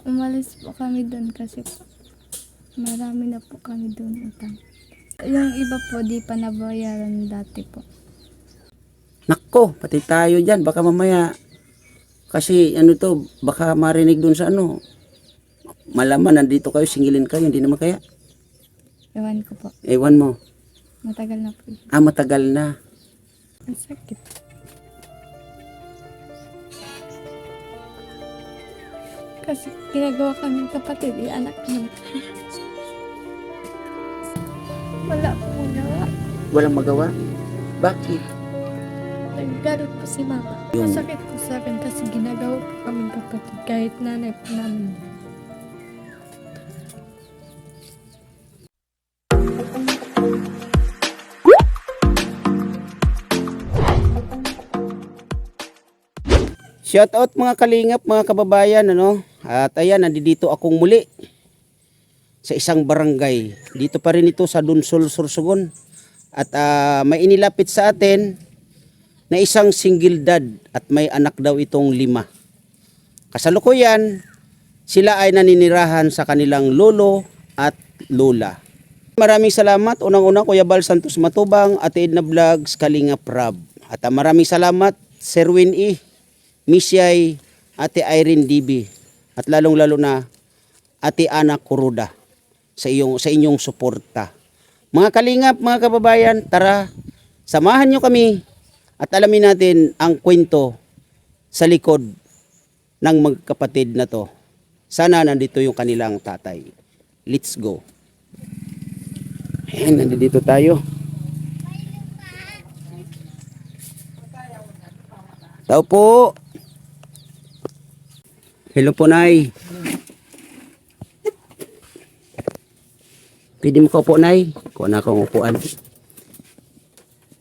Umalis po kami doon kasi marami na po kami doon utang. Yung iba po di pa nabayaran dati po. Nako, pati tayo dyan. Baka mamaya, kasi ano to, baka marinig dun sa ano. Malaman, nandito kayo, singilin kayo, hindi naman kaya. Ewan ko po. Ewan mo. Matagal na po. Matagal na. Ang sakit. Kasi ginagawa kami kapatid, anak niya. Wala po na. Walang magawa. Bakit? Naggalit po si mama. Masakit po sa akin kasi ginagawa po kami kapatid kahit nanay po namin. Shout out mga kalingap, mga kababayan, ano? At ayan, nandito akong muli sa isang barangay. Dito pa rin ito sa Dunsol, Sorsogon. At may inilapit sa atin na isang single dad at may anak daw itong 5. Kasalukuyan, sila ay naninirahan sa kanilang lolo at lola. Maraming salamat. Unang-unang Kuya Bal Santos Matubang, Ate Edna Vlogs, Kalingap Rab. At maraming salamat Sir Win E, Misyay, Ate Irene DB, at lalong-lalo na Ate Ana Kuruda sa inyong suporta. Mga kalingap, mga kababayan, tara, samahan nyo kami at alamin natin ang kwento sa likod ng magkapatid na to. Sana nandito yung kanilang tatay. Let's go. Ayan, nandito tayo. Tao po. Hello po, Nay. Pwede mo ko po, Nay. Kuha na akong upuan.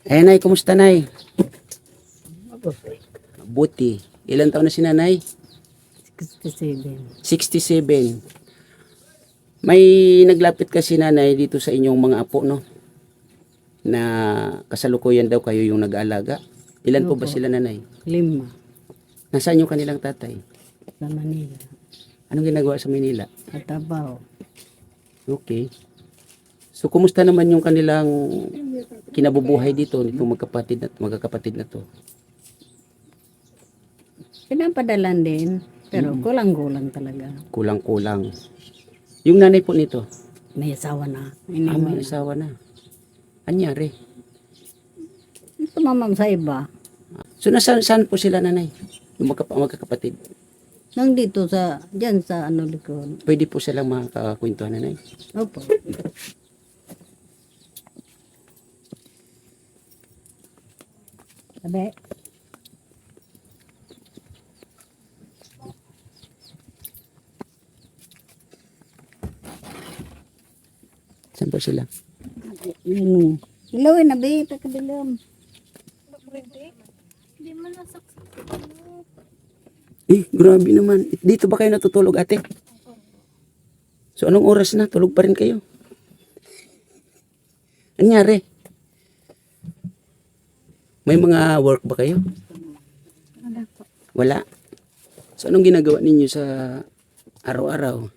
Nay, kumusta, Nay? Buti. Ilan taon na si Nanay? 67. 67. May naglapit kasi, Nanay, dito sa inyong mga apo, no? Na kasalukuyan daw kayo yung nag-aalaga. Ilan po ba sila, Nanay? 5. Nasaan yung kanilang tatay? Sa Manila. Anong ginagawa sa Manila? Katabaw. Okay. So, kumusta naman yung kanilang kinabubuhay dito, nitong magkakapatid na to? Pinapadalan din. Pero kulang-kulang talaga. Kulang-kulang. Yung nanay po nito, May asawa na. may asawa na. Anyari? Tumamam sa iba. So, saan po sila, nanay? Yung magkakapatid. Nang dito sa, dyan sa ano likod. Pwede po silang makakakwentuhan, nanay? Opo. Sabi, Saan po sila? yun. Ilawin na be, pagkadilam. Hindi man nasaksak. Grabe naman. Dito ba kayo natutulog, ate? So, anong oras na? Tulog pa rin kayo? Anyari? May mga work ba kayo? Wala po. Wala. So, anong ginagawa ninyo sa araw-araw?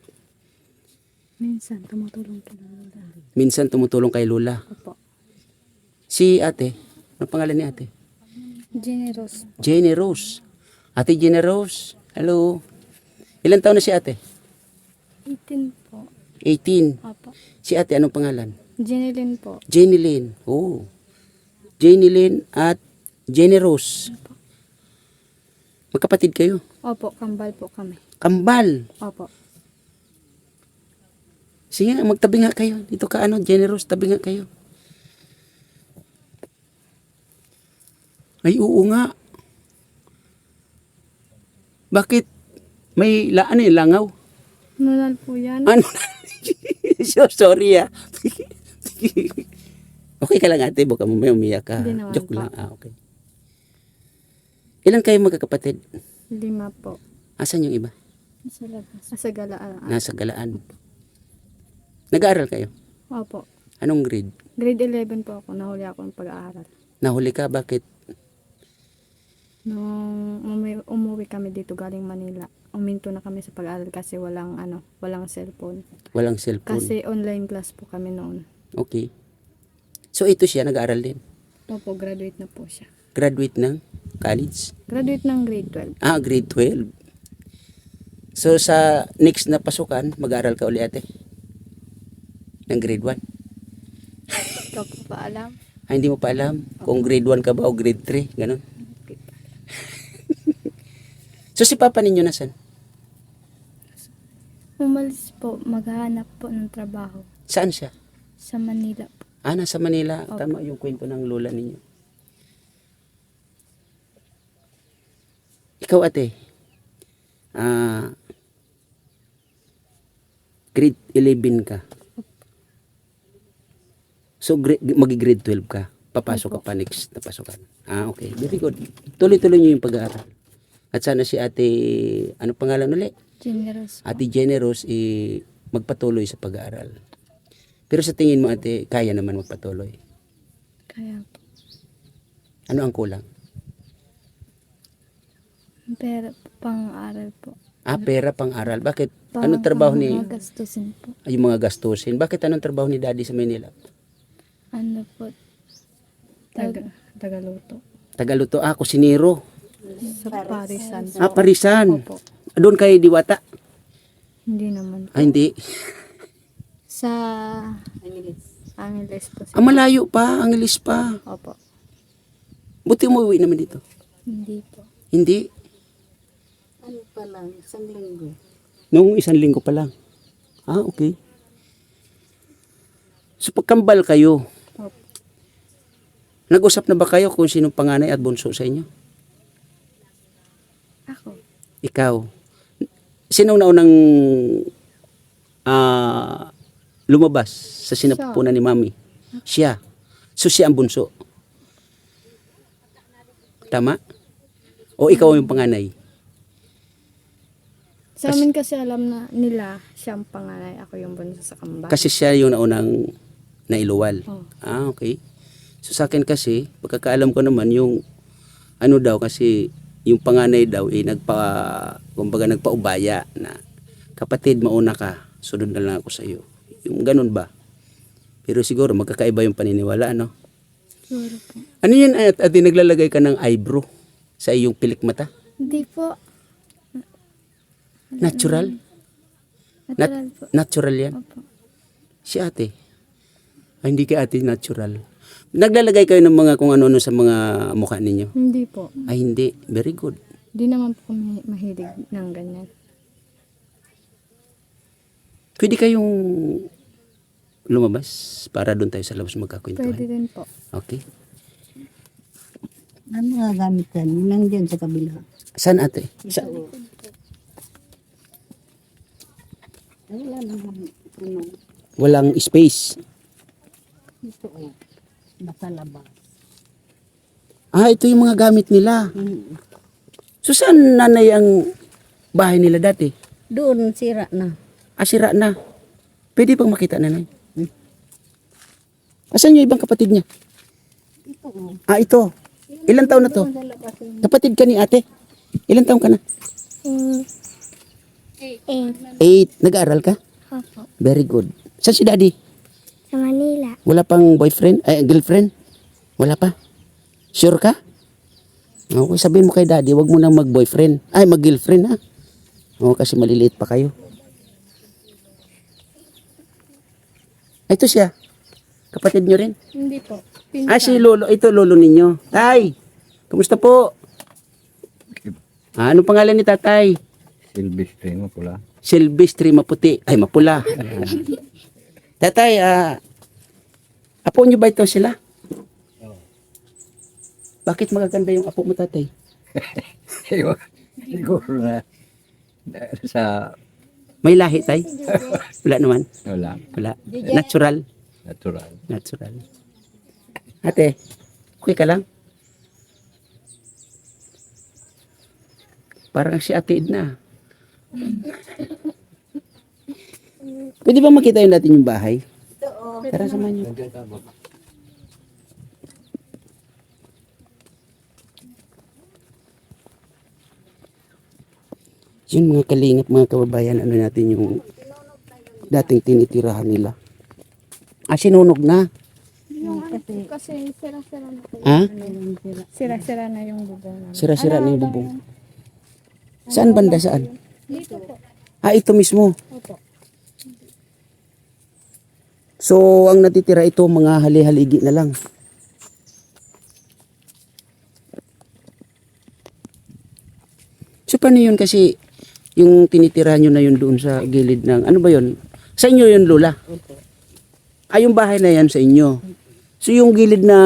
Minsan tumutulong po na lola. Minsan tumutulong kay Lola. Opo. Si ate, ano pangalan ni ate? Generous. Jenny Rose. Ate Jenny Rose, hello. Ilan taon na si ate? 18 po. 18. Opo. Si ate, anong pangalan? Jeneline po. Jenny Lynn. Oh. Jenny Lynn at Jenny Rose. Magkapatid kayo? Opo, kambal po kami. Kambal. Opo. Sige nga, magtabi nga kayo. Dito ka Jenny Rose, tabi nga kayo. Ay, oo nga. Bakit? May langaw? Nunal po yan. Ano? So, sorry Okay ka lang ate, baka mo may umiyak ka. Hindi naman Joke po. lang. Okay. Ilan kayo magkakapatid? 5 po. Asan yung iba? Sa labas. Sa galaan. Nasa Galaan. Nag-aaral kayo? Opo. Anong grade? Grade 11 po ako. Nahuli ako ng pag-aaral. Nahuli ka? Bakit? Nung umuwi kami dito galing Manila, uminto na kami sa pag-aaral kasi walang cellphone. Walang cellphone. Kasi online class po kami noon. Okay. So ito siya, nag-aaral din. Opo, graduate na po siya. Graduate ng college. Graduate ng grade 12. Ah, grade 12. So sa next na pasukan, mag-aaral ka uli ate? Ng grade 1? Ikaw po pa alam? Ay, hindi mo pa alam kung grade 1 ka ba o grade 3, ganun. So si papa ninyo nasan? Umalis po, maghahanap po ng trabaho Saan siya? sa Manila po. Ah, nasa Manila. Opo. Tama yung kwento ng lola ninyo. Ikaw ate, grade 11 ka. So magi-grade 12 ka. Papasok ka pa next na pasukan. Ah, okay. Very good. Tuloy-tuloy niyo yung pag-aaral. At sana si ate, ano pangalan ulit? Generous po. Ate Generous, magpatuloy sa pag-aaral. Pero sa tingin mo ate, kaya naman magpatuloy. Kaya po. Ano ang kulang? Pero pang-aral po. Ah, pera pang-aral. Bakit? Anong trabaho ni, Mga gastusin po. yung mga gastusin? Bakit anong trabaho ni daddy sa Manila? Ano po? Tagaluto. Tagaluto, kusinero. Sa Parisan. Ah, Parisan. Opo. Doon kay Diwata. Hindi naman po. Ah, hindi. Sa Angeles po. Ah, malayo pa. Angeles pa. Opo. Buti umuwi naman dito. Hindi po. Hindi. Ano pa lang, isang linggo. Noong 1 linggo pa lang. Ah, okay. So pagkambal kayo, Opo. nag-usap na ba kayo kung sinong panganay at bunso sa inyo? Ako. Ikaw. Sinong naunang lumabas sa sinapupunan ni Mami? Siya. So siya ang bunso. Tama? O ikaw yung panganay? Sa amin kasi alam na nila siyang panganay, ako yung bunso sa kambal. Kasi siya yung naunang nailuwal. Oh. Ah, okay. So sa akin kasi, pagkakaalam ko naman yung ano daw kasi yung panganay daw kumbaga nagpaubaya na kapatid mauna ka, sunod na lang ako sa iyo. Yung ganun ba? Pero siguro magkakaiba yung paniniwala, no? Siguro po. Ano yun at naglalagay ka ng eyebrow sa iyong pilik mata? Hindi po. Natural? Natural po. Natural yan? Opo. Si ate. Ay, hindi kay ate natural. Naglalagay kayo ng mga kung ano-ano sa mga mukha ninyo? Hindi po. Ay, hindi. Very good. Hindi naman po kami mahilig ng ganyan. Pwede kayong lumabas para doon tayo sa labas Pwede magkakwentuhan. din po. Okay. Ano nga gamit yan? Yun lang dyan sa kabila. Saan ate? Wala naman. Ano, Walang space. ito o. Basta labas. Ah, ito yung mga gamit nila. So saan nanay ang bahay nila dati? Doon, sira na. Ah, sira na. Pwede bang makita nanay? Asan yung ibang kapatid niya? Ito o. Ah, ito. Ilan taon na to? Sa labas yung Kapatid ka ni ate? Ilan taon ka na? 8. Nag-aaral ka? Opo. Very good. Saan si daddy? Sa Manila. Wala pang boyfriend? Ay, girlfriend? Wala pa? Sure ka? Okay, sabihin mo kay daddy, wag mo nang mag-boyfriend. Ay, mag-girlfriend ha? Oo, kasi maliliit pa kayo. Ito siya. Kapatid nyo rin? Hindi po. Ah, si lolo. Ito, lolo ninyo. Tay, kamusta po? Ah, ano pangalan ni tatay? Silvestre mo pula. Silvestre maputi. Ay, mapula. Tatay, apo nyo ba ito sila? Bakit magaganda yung apo mo, tatay? Siguro na sa May lahi, tay? Wala naman. wala, Wala. Natural. natural. Natural. Ate, okay ka lang? Parang si Ate Edna. Pwede ba makita yung natin yung bahay? Tara, samahan niyo. Yun mga kalingap, mga kababayan, ano natin yung dating tinitirahan nila. Sinunog na. Kasi sira-sira na po. Ha? Sira-sira na yung bubong namin. Sira-sira na yung Ano bubong. Saan banda, saan? Dito po. Ito mismo. Opo. So, ang natitira ito, mga hali-haligi na lang. So, paano yun? Kasi, yung tinitira nyo na yun doon sa gilid ng, ano ba yun? Sa inyo yun, Lola? Yung bahay na yan sa inyo. So, yung gilid na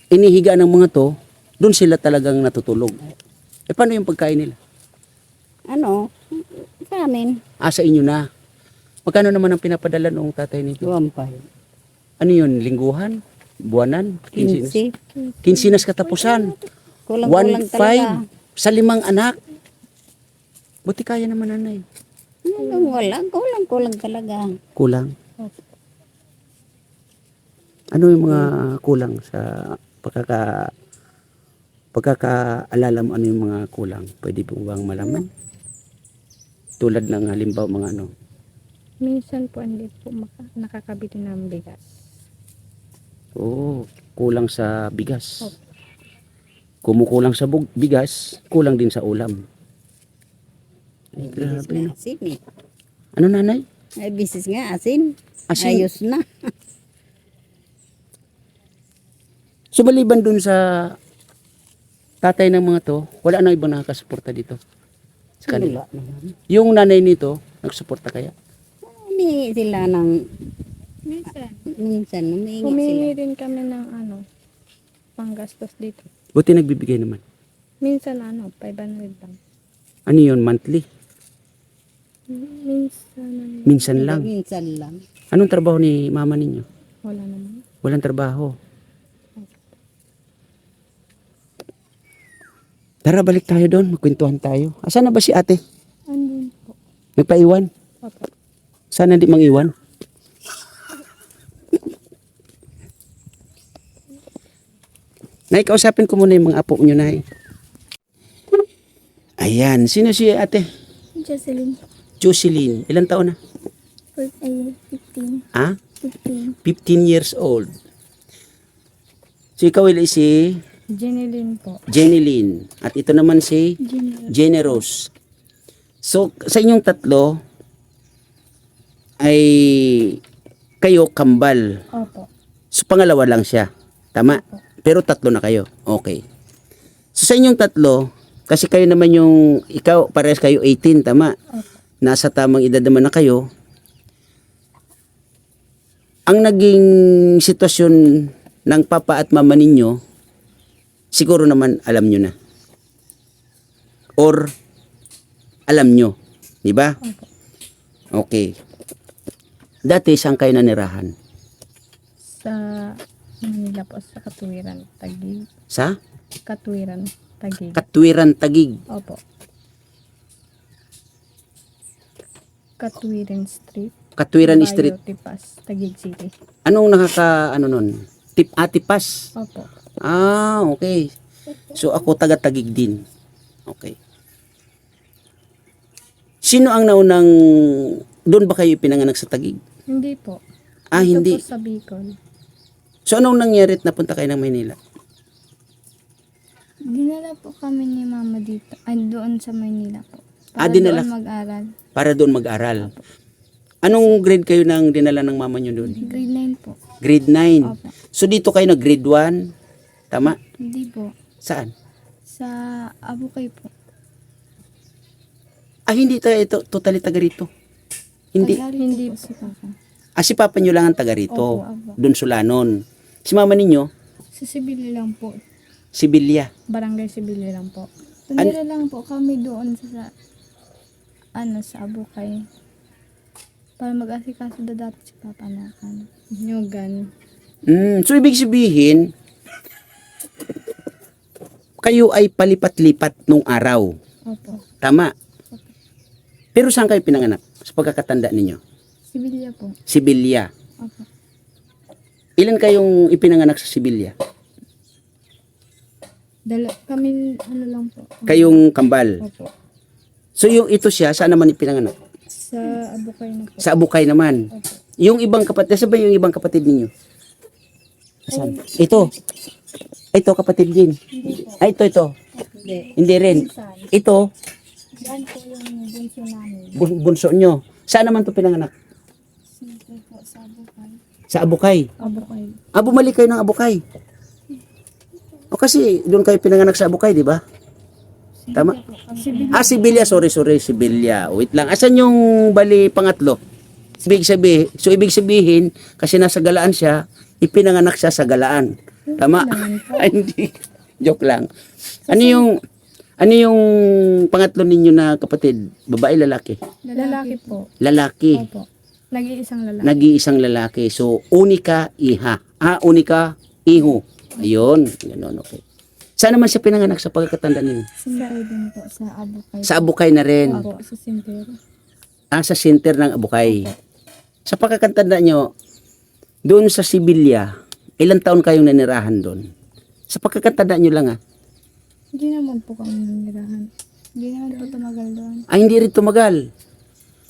inihiga ng mga to, doon sila talagang natutulog. Paano yung pagkain nila? Ano? Sa amin. Sa inyo na. Magkano naman ang pinapadala ng tatay nito? 1.5. Ano yun? Lingguhan? Buwanan? 15. Kinsinas katapusan. Kulang-kulang 1.5 talaga. sa 5 anak. Buti kaya naman, nanay. Wala. Kulang-kulang talaga. Kulang. Ano yung mga kulang sa pagkakaalala mo, ano yung mga kulang? Pwede po bang malaman? Tulad ng halimbawa mga ano. Minsan po hindi po nakakabili ng bigas. Kulang sa bigas. Kumukulang sa bigas, kulang din sa ulam. Ay, grabe. Nga, asin eh. Ano, nanay? Ay, bisis nga, asin. Asin? Ayos na. So maliban dun sa tatay ng mga to, wala nang ibang nakakasuporta dito sa kanila. Wala naman. Yung nanay nito, nagsuporta kaya? Humingi sila ng, Minsan. humingi Humingi sila. rin kami ng panggastos dito. Buti nagbibigay naman. Minsan 500 lang. Ano yun, monthly? Minsan Minsan lang. Minsan lang. Anong trabaho ni mama ninyo? wala naman. Walang trabaho. Tara, balik tayo doon. Magkwentuhan tayo. Asan na ba si ate? Andun po. Nagpaiwan? Opo. Sana di mangiwan. Nay, kausapin ko muna yung mga apo nyo, Nay. Ayan. Sino si ate? Jocelyn. Jocelyn. Ilang taon na? 15. Ha? 15. 15 years old. So, ikaw si Jeneline po. Jenny Lynn. At ito naman si Jeneline. Generous. So, sa inyong tatlo, ay kayo kambal. Opo. So, pangalawa lang siya. Tama? Pero tatlo na kayo. Okay. So, sa inyong tatlo, kasi kayo naman ikaw, parehas kayo 18, tama? Opo. Nasa tamang edad naman na kayo. Ang naging sitwasyon ng papa at mama ninyo, siguro naman alam nyo na. Or, alam nyo. Di ba? Okay. Dati, saan kayo nanirahan? Sa Manila po, sa Katuwiran, Taguig. Sa Katuwiran, Taguig. Katwiran, Taguig. Opo. Katuwiran Street. Katwiran Bayo, Street. Tipas, Taguig City. Anong nun? Tipas. Opo. Okay. So, ako taga-Taguig din. Okay. Sino ang naunang, doon ba kayo pinanganak sa Taguig? Hindi po. Hindi. Ito po sa Bicol. So, anong nangyari at napunta kayo ng Maynila? Dinala po kami ni mama dito. Doon sa Maynila po. Dinala- doon mag-aral. Para doon mag-aral. Anong grade kayo nang dinala ng mama nyo doon? Grade 9 po. Grade 9. Opo. So, dito kayo na grade 1. Tama? Hindi po. Saan? Sa Abukay po. Hindi tayo totally taga rito. Hindi. Hindi po si Papa. Si papa nyo lang ang taga rito. Opo. Doon Sulanon. Si mama ninyo, Sa Sibili lang po. Sibilya. Barangay Sibili lang po. Tumira lang po kami doon sa sa Abukay. Para mag-asikaso dati si Papa na Nyugan. So, ibig sabihin, kayo ay palipat-lipat nung araw. Opo. Tama. Pero saan kayo pinanganak? Sa pagkakatanda ninyo? Sibilya po. Sibilya. Opo. Ilan kayong ipinanganak sa Sibilya? Kami lang po. Kayong kambal. Opo. So yung ito siya, saan naman ipinanganak? Sa Abukay na po. Sa Abukay naman. Opo. Yung ibang kapatid, saan ba yung ibang kapatid ninyo? Saan? Ito. Ito kapatid din. Ay, ito. Hindi rin. Ito, Yan po yung bunso namin. bunso nyo. Saan naman to pinanganak? Siyempre po sa Abukay. Sa Abukay. Abukay. Ah, bumalik kayo ng Abukay. O kasi doon kayo pinanganak sa Abukay, di ba? Tama? Ah, Sibilya. Sorry, Sibilya. Wait lang. Asan yung bali pangatlo? Ibig sabihin, kasi nasa Galaan siya, ipinanganak siya sa Galaan. Tama? Ay, hindi. Joke lang. Ano yung pangatlo ninyo na kapatid? Babae, lalaki? Lalaki po. Lalaki. Opo. Nag-iisang lalaki. Nag-iisang lalaki. So, unika, iha. Ah, unika, iho. Ayun. Ganun, okay. Saan naman siya pinanganak sa pagkakatanda ninyo? Siyempre din po sa Abukay. Sa Abukay na rin. Opo, sa Sintero. Ah, sa center ng Abukay. Sa pagkakatanda nyo, doon sa Sibilya, ilang taon kayong nanirahan doon? Sa pagkakatanda nyo lang Hindi naman po kami nanirahan. Hindi naman po tumagal doon. Ah, hindi rin tumagal.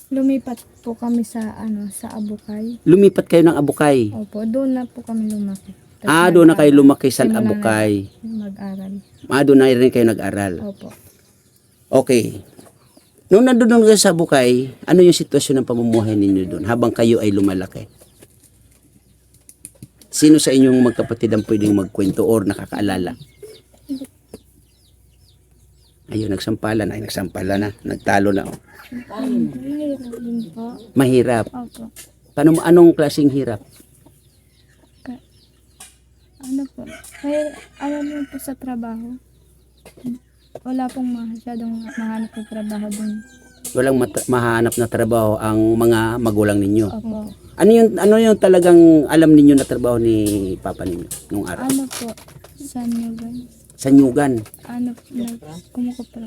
Lumipat po kami sa sa Abukay. Lumipat kayo ng Abukay. Opo, doon na po kami lumaki. Tapos Ah, doon na kayo nag-aral. lumaki sa Simula na Abukay. Mag-aral. Ah, doon na rin kayo nag-aral. Opo. Okay. Nung nandun kayo sa Abukay, ano yung sitwasyon ng pamumuhay ninyo doon habang kayo ay lumalaki? Sino sa inyong magkapatid ang pwedeng magkwento or nakakaalala? Ayun, nagsampalan na. Nagtalo na. Mahirap din po. Mahirap. Opo. Anong klaseng hirap? Ano po? Alam mo po sa trabaho. Wala pong masyadong mahanap ng trabaho dun. Walang mahanap na trabaho ang mga magulang ninyo. Opo. Ano yung talagang alam ninyo na trabaho ni papa ninyo nung araw? Ano po? Sa Nyugan. Sa Nyugan. Ano po? Kumukupra.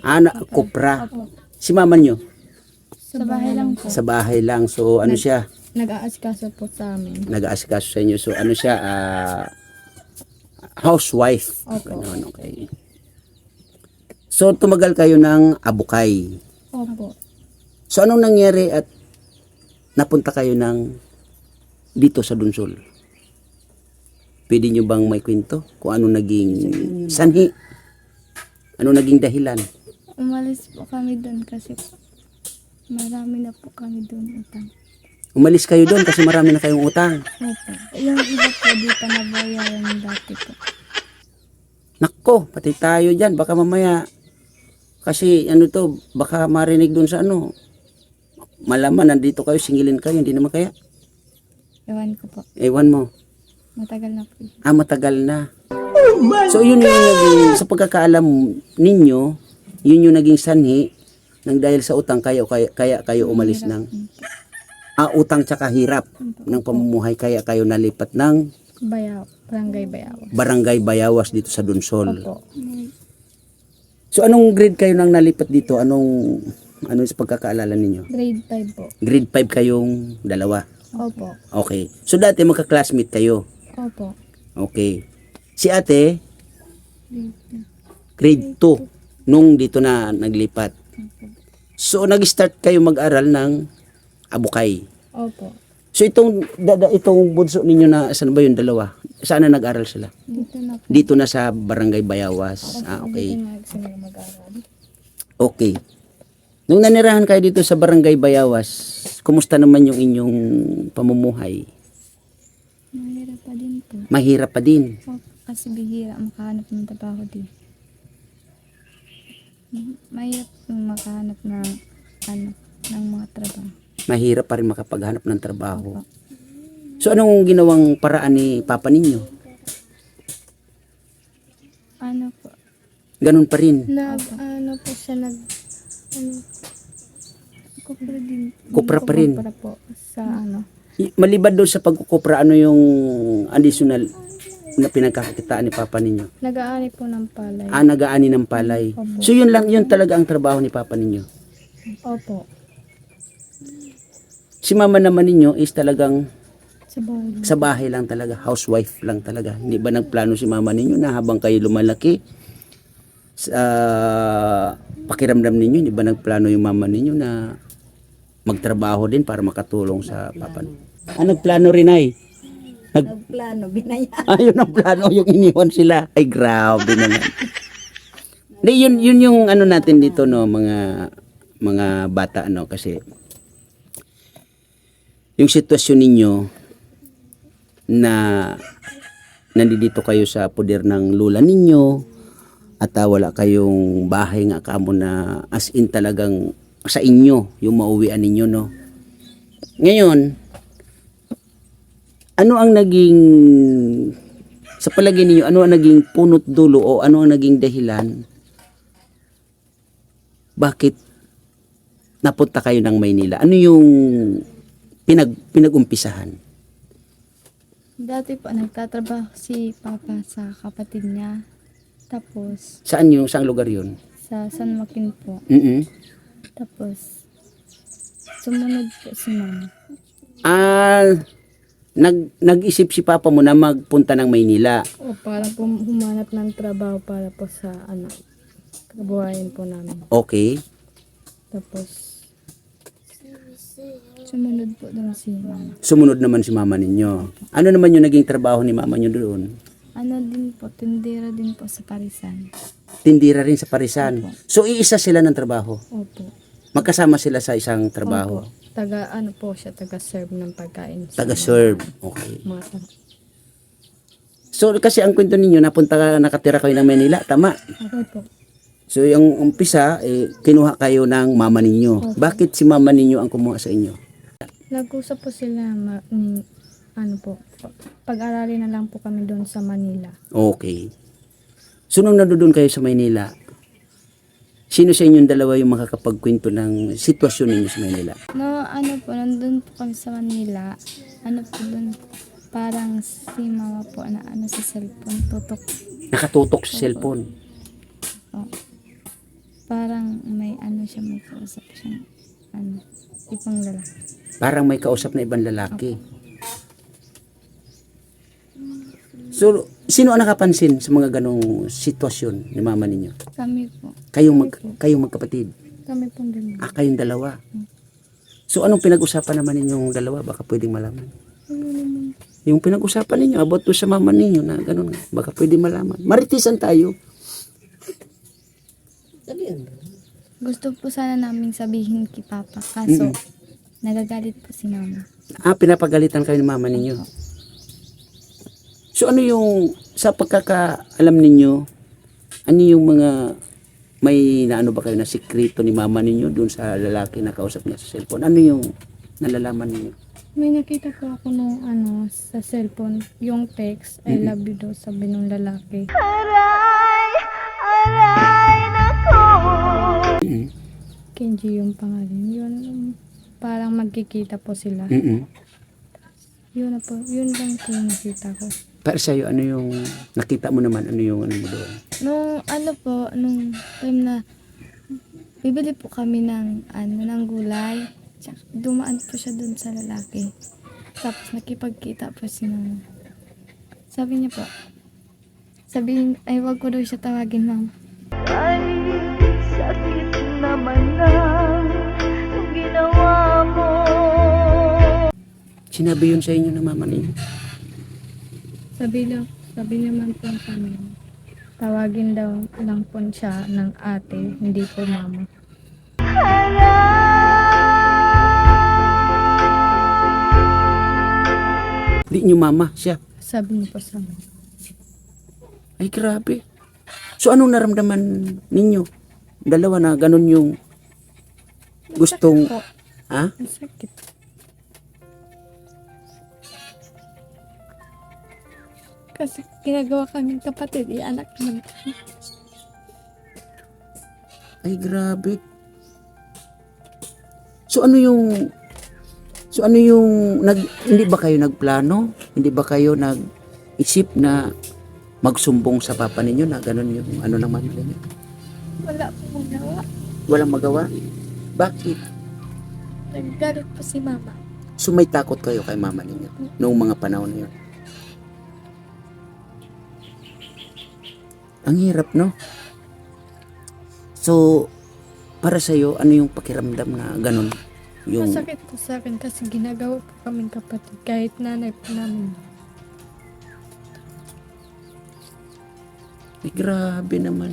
Kupra. Opo. Si mama nyo? Sa bahay lang po. Sa bahay lang. So ano siya? Nag-aasikaso po sa amin. Nag-aasikaso sa inyo. So ano siya? Housewife. Opo. Ganun, okay. So tumagal kayo ng Abukay. Opo. So anong nangyari at napunta kayo ng dito sa Dunsol? Pwede nyo bang may kwento kung ano naging sanhi? Ano naging dahilan? Umalis po kami doon kasi marami na po kami doon utang. Umalis kayo doon kasi marami na kayong utang. Opo. Yung iba po di pa nabayaran dati po. Nako, pati tayo dyan. Baka mamaya, kasi baka marinig doon sa malaman nandito kayo, singilin kayo, hindi naman kaya. Ewan ko po. Ewan mo. Matagal na po. Ah, matagal na. So yun yung naging, sa pagkakaalam ninyo, yun yung naging sanhi nang dahil sa utang kaya kayo umalis ng utang tsaka hirap ng pamumuhay kaya kayo nalipat ng Barangay Bayaw. Barangay Bayawas dito sa Dunsol. Opo. So anong grade kayo nang nalipat dito? Ano sa pagkakaalala ninyo? Grade 5 po. Grade 5 kayong dalawa. Opo. Okay. So dati magka-classmate kayo. Opo. Okay. Si ate, Grade 2. grade 2 nung dito na naglipat. So nag-start kayo mag-aral ng Abukay. Opo. So itong bunso ninyo na saan ba yung dalawa? Saan na nag-aral sila? Dito na po. Dito na sa Barangay Bayawas. Ah, okay. Dito na sila mag-aral. Okay. Nung nanirahan kayo dito sa Barangay Bayawas, kumusta naman yung inyong pamumuhay? Mahirap pa din po. Mahirap pa din. Opo. Kasi bihira makahanap ng trabaho din. Mahirap makahanap ng mga trabaho. Mahirap pa rin makapaghanap ng trabaho. So anong ginawang paraan ni papa ninyo? Ano po? Ganun pa rin. Po siya kupra din. Kupra pa rin. Kupra po sa Maliban doon sa pagkukupra, ano yung additional na pinagkakakitaan ni papa ninyo? Nag-aani po ng palay. Nag-aani ng palay. Opo. So yun talaga ang trabaho ni papa ninyo. Opo. Si mama naman ninyo is talagang Sa bahay. sa bahay lang talaga, housewife lang talaga. Hindi ba nagplano si mama ninyo na habang kayo lumalaki, pakiramdam ninyo, hindi ba nagplano yung mama ninyo na magtrabaho din para makatulong sa papa ninyo? Nagplano rin ay? Nagplano, binaya. Ayun ang plano, yung iniwan sila. Ay, grabe naman. Hindi, yun yung ano natin dito, no, mga bata, no, kasi yung sitwasyon ninyo na nandito kayo sa poder ng lula ninyo at wala kayong bahay nga kamo na as in talagang sa inyo yung mauwian ninyo, no. Ngayon, ano ang naging sa palagay ninyo, ano ang naging punot dulo o ano ang naging dahilan bakit napunta kayo ng Maynila? Ano yung pinag-umpisahan? Dati po, nagtatrabaho si Papa sa kapatid niya. Tapos, Saang lugar yun? sa San Joaquin po. Mm. Tapos, sumunod po si Mama. Nag-isip si Papa mo na magpunta ng Maynila. O, para po humanap ng trabaho para po sa, kabuhayan po namin. Okay. Tapos, sumunod po doon si Mama. Sumunod naman si mama ninyo. Ano naman yung naging trabaho ni mama nyo doon? Ano din po, tindera din po sa Parisan. Tindira rin sa Parisan. So, iisa sila ng trabaho. Opo. Magkasama sila sa isang trabaho. Opo. Taga-serve ng pagkain. sa Taga-serve. Okay. Mga tao. So, kasi ang kwento ninyo, nakatira kayo ng Manila. Tama. Opo. So, yung umpisa, kinuha kayo ng mama ninyo. Bakit si mama ninyo ang kumuha sa inyo? Nag-usap po sila, pag-aralin na lang po kami doon sa Manila. Okay. So, nung nandoon kayo sa Maynila, sino sa inyong dalawa yung makakapagkwento ng sitwasyon ninyo sa Maynila? Nandun po kami sa Manila, doon, parang si Mama po na sa cellphone, tutok. Nakatutok sa cellphone. Oh. Parang may may kausap siyang, ibang lalaki. Parang may kausap na ibang lalaki. So, sino ang nakapansin sa mga ganong sitwasyon ni mama ninyo? Kami po. Kayong magkapatid? Kami pong dalawa. Kayong dalawa. So, anong pinag-usapan naman ninyong dalawa? Baka pwedeng malaman. Yung pinag-usapan ninyo, about to sa mama ninyo na ganon nga. Baka pwedeng malaman. Maritisan tayo. Gusto po sana naming sabihin kay Papa, kaso nagagalit po si Mama. Pinapagalitan kayo ng mama ninyo. So, ano yung, sa pagkakaalam ninyo, ano yung mga, may naano ba kayo na sikreto ni mama ninyo dun sa lalaki na kausap niya sa cellphone? Ano yung nalalaman ninyo? May nakita po ako nung sa cellphone, yung text, I love you daw, sabi nung lalaki. Kenji yung pangalan. Yun, parang magkikita po sila. Yun lang po yung nakita ko. Para sa'yo, ano yung nakita mo naman? Ano yung ano mo doon? Nung time na bibili po kami ng gulay. Tsaka, dumaan po siya dun sa lalaki. Tapos nakipagkita po si Mama. Sabi niya po, wag ko daw siya tawagin, Mama. Ay, sakit naman ng ginawa mo. Sinabi yun sa inyo ng mama ninyo? Sabi naman po sa amin, tawagin daw lang po siya ng ate, hindi po mama. Hindi nyo mama siya. Sabi niya po sa amin. Ay, grabe. So, anong naramdaman ninyo? Dalawa na ganun yung gustong... Po, Ha? ang sakit. Kasi ginagawa kaming kapatid, anak naman. Ay, grabe. So, ano yung hindi ba kayo nagplano? Hindi ba kayo nag-isip na magsumbong sa papa ninyo na ganun yung ano ng mama ninyo? Wala pong gawa. Walang magawa? Bakit? Naggalit po si Mama. So, may takot kayo kay mama ninyo noong mga panahon na yun? Ang hirap, no? So, Para sa'yo, ano yung pakiramdam na ganun? Yung, Masakit po sa akin kasi ginagawa po kaming kapatid kahit nanay po namin. ay, grabe naman.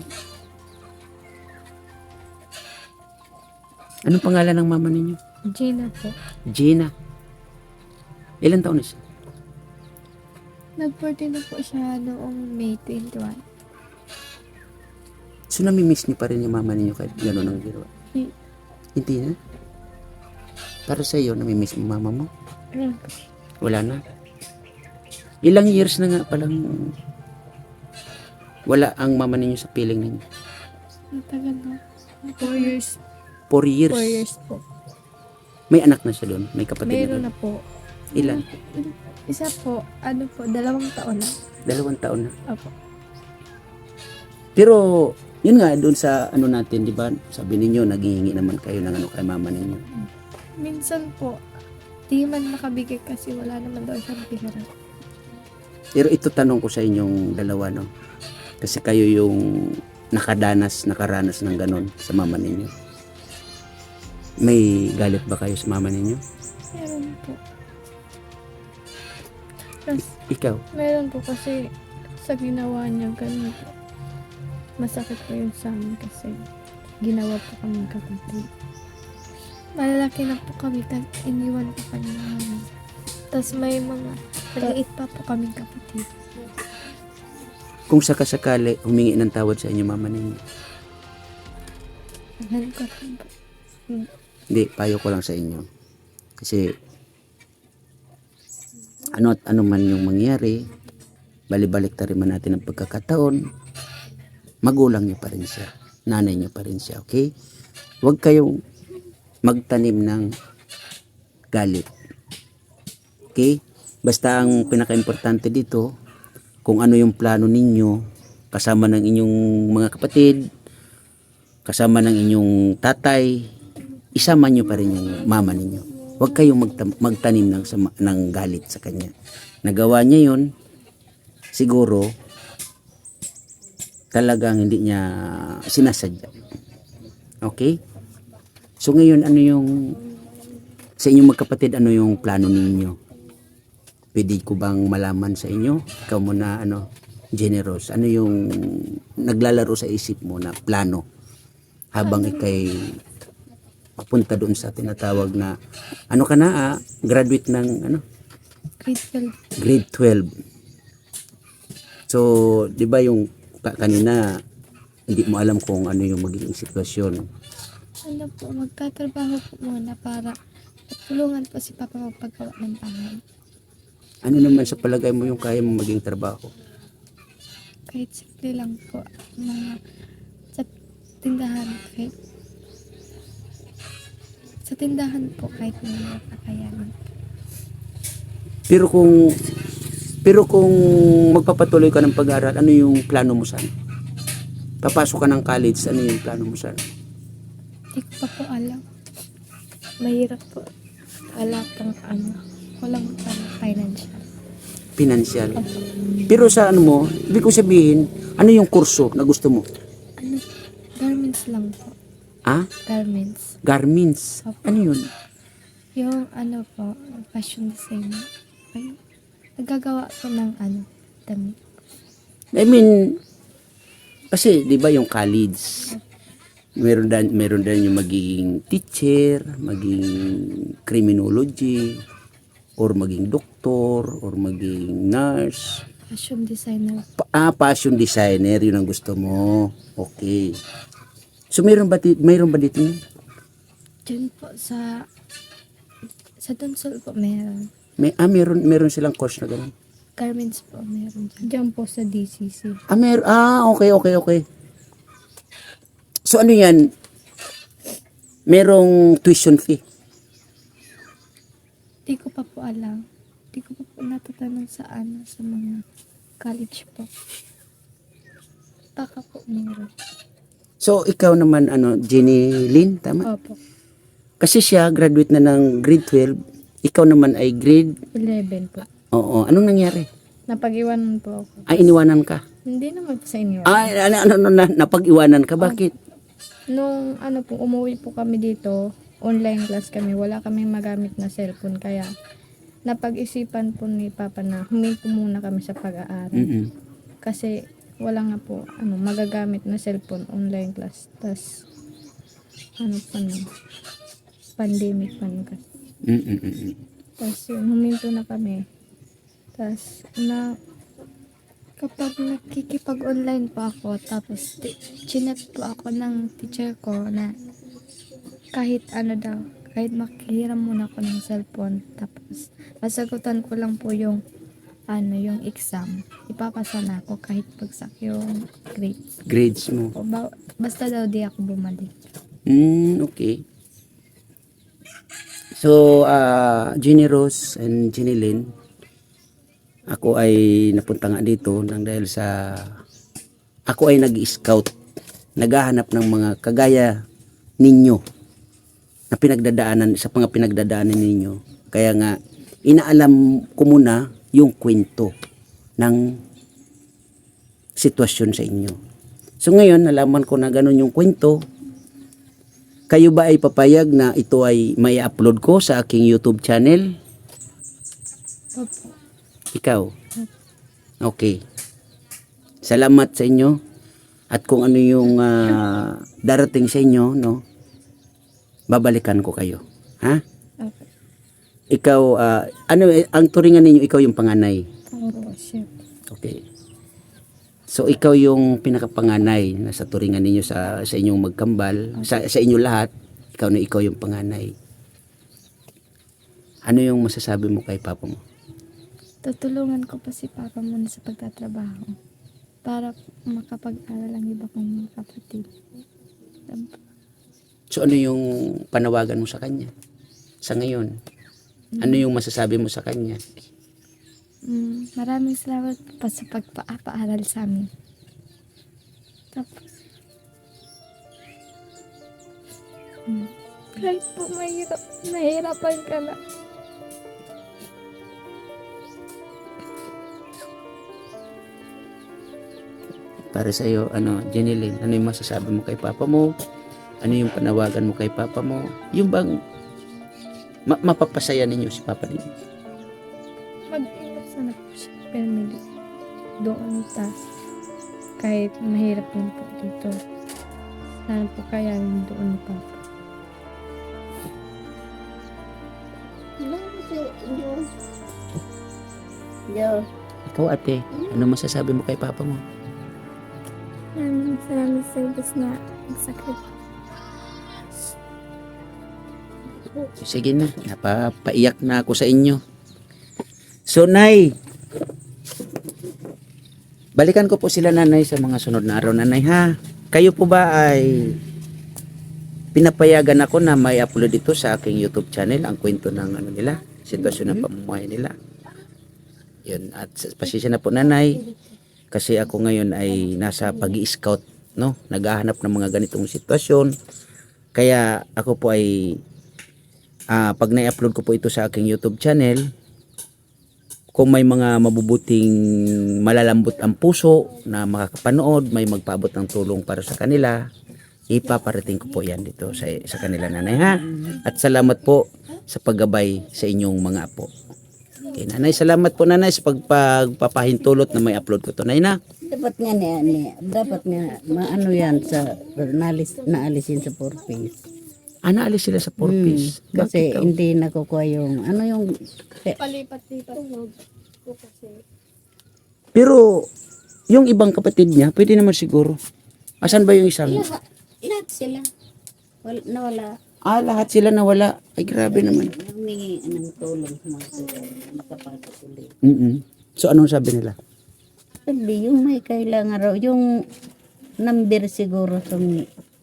Anong pangalan ng mama ninyo? Gina po. Gina. Ilan taon na siya? Nag-birthday na po siya noong May 21. So, namimiss niyo pa rin yung mama ninyo kahit gano'n ang ginawa? Hi- Hindi na? Para sa iyo, namimiss mo mama mo? Ayun. Wala na? Ilang years na nga palang wala ang mama ninyo sa piling ninyo? Ang tagal na. 4 years. 4 years. 4 years po. May anak na siya doon? May kapatid Meron na na po. doon? Ilan? Isa po, 2 taon na. 2 taon na. Opo. Pero, yun nga, doon sa ano natin, di ba? Sabi ninyo, naghihingi naman kayo ng ano kay mama ninyo. Minsan po, di man makabigay kasi wala naman daw siyang pera. Pero ito tanong ko sa inyong dalawa, no? Kasi kayo yung nakaranas ng ganon sa mama ninyo. May galit ba kayo sa mama ninyo? Meron po. Kasi, Ikaw? meron po kasi sa ginawa niya ganun po. Masakit po yun sa amin kasi ginawa po kami kapatid. Malalaki na po kami, iniwan po kami namin. Tapos may mga maliit pa po kaming kapatid. Kung sakasakali, humingi ng tawad sa inyo mama ninyo. Ano ko rin po. Hindi, payo ko lang sa inyo. Kasi, ano at ano man yung mangyari, balibalik ta rin man natin ang pagkakataon, magulang niyo pa rin siya. Nanay niyo pa rin siya, okay? Huwag kayong magtanim ng galit. Okay? Basta ang pinaka-importante dito, kung ano yung plano ninyo, kasama ng inyong mga kapatid, kasama ng inyong tatay, isama nyo pa rin yung mama ninyo. Huwag kayong magtanim ng galit sa kanya. Nagawa niya yun, siguro, talagang hindi niya sinasadya. Okay? So ngayon, ano yung, sa inyong magkapatid, ano yung plano ninyo? Pwede ko bang malaman sa inyo? Ikaw muna, generous. Ano yung naglalaro sa isip mo na plano? Habang ikay papunta doon sa tinatawag na, ano ka na, graduate ng, Grade 12. grade 12. So, di ba yung kanina, hindi mo alam kung ano yung magiging sitwasyon. Ano po, magtatrabaho po muna para tulungan po si Papa magpagawa ng bahay. Ano naman sa palagay mo yung kaya mo maging trabaho? Kahit simple lang po, mga sa tindahan, sa tindahan po kahit mga kakayanan. Pero kung magpapatuloy ka ng pag-aaral, ano yung plano mo sana? Papasok ka ng college, ano yung plano mo sana? Hindi ko pa po alam. Mahirap po. Wala pang walang financial. Financial. Pero sa ano mo, ibig ko sabihin, ano yung kurso na gusto mo? Garments lang po. Garments. Garments. Ano yun? Yung po, fashion designer. Ay, nagagawa ko ng damit. I mean, kasi di ba yung college, meron din yung magiging teacher, maging criminology, or maging doktor, or maging nurse. Fashion designer. Fashion designer, yun ang gusto mo. Okay. So mayroon ba dito? Diyan po sa Donsol po meron. Meron silang course na gano'n. Garments po meron dyan. Diyan po sa DCC. Okay. So ano yan? Merong tuition fee. Di ko pa po alam. Di ko pa po natatanong sa mga college po. Baka po meron. So ikaw naman, Jenny Lynn, tama? Opo. Kasi siya, graduate na ng grade 12. Ikaw naman ay grade? 11 po. Oo. Anong nangyari? Napag-iwanan po ako. Ay, iniwanan ka? Hindi naman po sa inyo. Ay, napag-iwanan ka? Bakit? Nung ano po, umuwi po kami dito, online class kami, wala kami magamit na cellphone, kaya napag-isipan po ni Papa na huminto muna kami sa pag-aaral. Mm-mm. Kasi wala nga po magagamit na cellphone, online class. Tas pandemic pa nun kasi. Mm-mm. Tas yun, huminto na kami. Tas kapag nakikipag-online po ako, tapos chinet po ako ng teacher ko na kahit kahit makihiram muna ako ng cellphone, tapos masagutan ko lang po yung exam, ipapasa na ako kahit bagsak yung grades. Grades mo. O, basta daw di ako bumalik. Okay. So, Jenny Rose and Jenny Lynn, ako ay napunta nga dito nang dahil sa ako ay nag-scout, naghahanap ng mga kagaya ninyo na pinagdadaanan sa mga pinagdadaanan ninyo. Kaya nga inaalam ko muna yung kwento ng sitwasyon sa inyo. So ngayon nalaman ko na ganun yung kwento. Kayo ba ay papayag na ito ay may upload ko sa aking YouTube channel? Opo. Ikaw? Okay. Salamat sa inyo. At kung ano yung darating sa inyo, no? Babalikan ko kayo. Ha? Okay. Ikaw, ang turingan ninyo, ikaw yung panganay. Opo, chef. Okay. So, ikaw yung pinakapanganay na sa turingan ninyo sa inyong magkambal. Sa inyo lahat, ikaw yung panganay. Ano yung masasabi mo kay papa mo? Tutulungan ko pa si Papa muna sa pagtatrabaho para makapag-aral ang iba kong mga kapatid. So, ano yung panawagan mo sa kanya? Sa ngayon? Ano yung masasabi mo sa kanya? Maraming salamat pa sa pagpapaaral sa amin. Tapos, kahit po mahirapan ka na. Para sa iyo, Jenny Lynn, ano yung masasabi mo kay papa mo? Ano yung panawagan mo kay papa mo? Yung bang mapapasaya ninyo si papa ninyo? Mag-ingat sana po siya. Family. Doon kahit mahirap yun po dito. Sana po kaya doon ni Papa. Ikaw ate, ano masasabi mo kay papa mo? Salamat sa ibas na nagsakit. Sige na, napapaiyak na ako sa inyo. So, Nay, balikan ko po sila nanay sa mga sunod na araw, nanay ha. Kayo po ba ay pinapayagan ako na may upload ito sa aking YouTube channel, ang kwento ng nila, sitwasyon ng pamumuhay nila. Yun, at pasensya na po nanay, kasi ako ngayon ay nasa pag-i-scout, no? Naghahanap ng mga ganitong sitwasyon. Kaya ako po ay pag na-upload ko po ito sa aking YouTube channel, kung may mga mabubuting malalambot ang puso na makakapanood, may magpaabot ng tulong para sa kanila, ipaparating ko po yan dito sa kanila nanay ha. At salamat po sa paggabay sa inyong mga apo. Okay, nanay, salamat po nanay sa pagpapahintulot na may upload ko to nay na. Dapat nga dapat nga maano yan sa naalisin sa 4 piece. Naalis sila sa 4 piece. Kasi Bakit daw? hindi nakukuha yung yung Palipat-lipat po kasi. Pero yung ibang kapatid niya, pwede naman siguro. Asan ba yung isang? lahat sila. Nawala. Lahat sila nawala. Ay, grabe naman. Humingi ng tulong sa mga makapasok ulit. So, anong sabi nila? Hindi, yung may kailangan raw, yung number siguro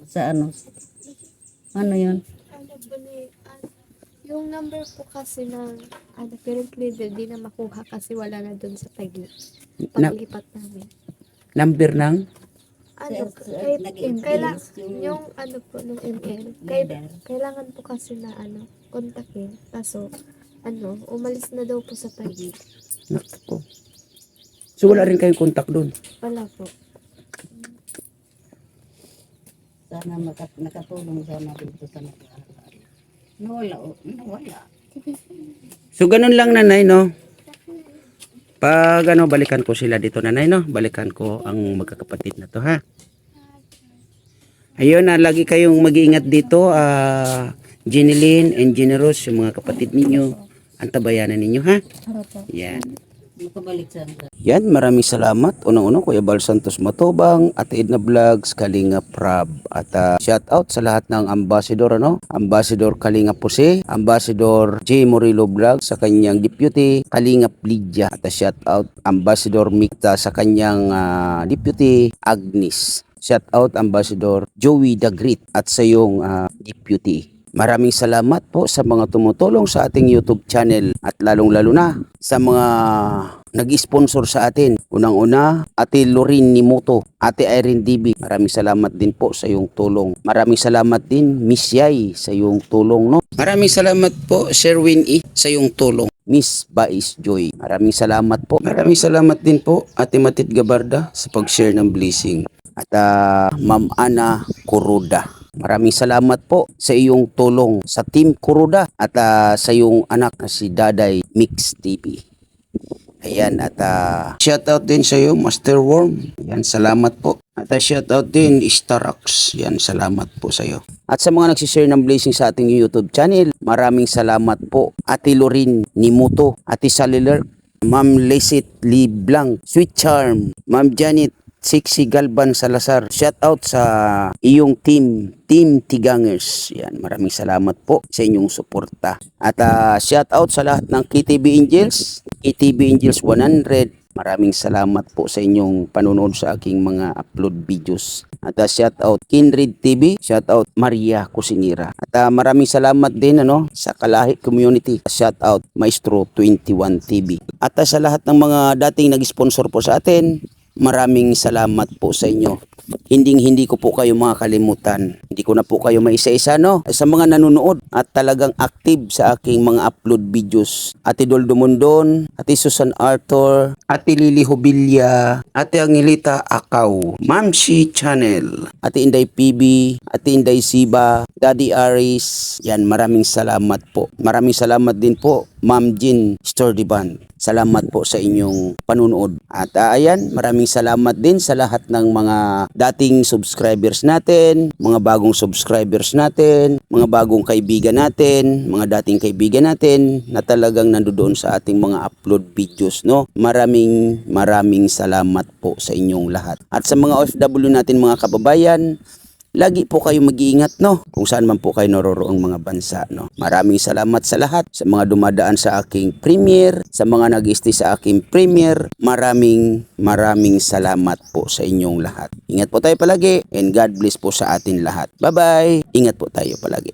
sa ano yun? Yung number po kasi ng parent leader di na makuha kasi wala na doon sa paglipat namin. Number ng? Yung po ng ML, kailangan po kasi na kontakin. Kaso, umalis na daw po sa Taguig. Naku. So, wala rin kayong contact doon? Wala po. Sana nakatulong sana dito sa nag-aaral. Nawala. So ganun lang nanay no. Pag balikan ko sila dito nanay no. Balikan ko ang magkakapatid na to ha. Ayun na lagi kayong mag-iingat dito Jeneline and Generous yung mga kapatid ninyo. Antabayanan ninyo ha. Yan. Makabalik sana. Yan, maraming salamat. Unang-una, Kuya Bal Santos Matubang, Ate Edna Vlogs, Kalinga Prab. At shout out sa lahat ng ambassador, Ambassador Kalinga Pose, Ambassador J. Morillo Vlogs sa kanyang deputy, Kalinga Lydia. At shout out Ambassador Mikta sa kanyang deputy, Agnes. Shout out Ambassador Joey Dagrit at sa iyong deputy. Maraming salamat po sa mga tumutulong sa ating YouTube channel at lalong-lalo na sa mga nag-sponsor sa atin. Unang-una, Ate Lorin Nimoto, Ate Irene DB. Maraming salamat din po sa iyong tulong. Maraming salamat din Miss Yai sa iyong tulong, no? Maraming salamat po Sherwin E sa iyong tulong. Miss Bais Joy. Maraming salamat po. Maraming salamat din po Ate Matid Gabarda sa pag-share ng blessing. At Ma'am Ana Kuruda. Maraming salamat po sa iyong tulong sa Team Kuruda at sa iyong anak na si Daday Mix TV. Ayan, at shoutout din sa iyo Master Worm. Yan, salamat po. At shoutout din Starox. Yan, salamat po sa iyo. At sa mga nagsishare ng blessing sa ating YouTube channel, maraming salamat po. Ate Lorin Nimuto, Ate Saliler, Ma'am Lesit Liblang, Sweet Charm, Ma'am Janet Sexy Galban Salazar. Shout out sa iyong team Tigangers. Yan, maraming salamat po sa inyong suporta. At shout out sa lahat ng KTB Angels, KTB Angels 100. Maraming salamat po sa inyong panonood sa aking mga upload videos. At shout out Kindred TV, shout out Maria Cusinira. At maraming salamat din sa Kalahi Community. Shout out Maestro 21 TV. At sa lahat ng mga dating nag-sponsor po sa atin, maraming salamat po sa inyo. Hindi ko po kayo makakalimutan. Hindi ko na po kayo maisa-isa sa mga nanonood at talagang active sa aking mga upload videos. Ate Doldo Mondon, Ate Susan Arthur, Ate Lily Hobilla, Ate Angelita Akaw, Ma'am Shi Channel, Ate Inday PB, Ate Inday Siba, Daddy Aris. Yan, maraming salamat po. Maraming salamat din po Ma'am Jean Stordiban. Salamat po sa inyong panunood. At ayan, maraming salamat din sa lahat ng mga dating subscribers natin, mga bagong subscribers natin, mga bagong kaibigan natin, mga dating kaibigan natin na talagang nandoon sa ating mga upload videos, Maraming salamat po sa inyong lahat. At sa mga OFW natin mga kababayan, lagi po kayo mag-iingat kung saan man po kayo naroroong mga bansa Maraming salamat sa lahat, sa mga dumadaan sa aking premiere, sa mga nag-stay sa aking premiere. Maraming salamat po sa inyong lahat. Ingat po tayo palagi and God bless po sa atin lahat. Bye-bye. Ingat po tayo palagi.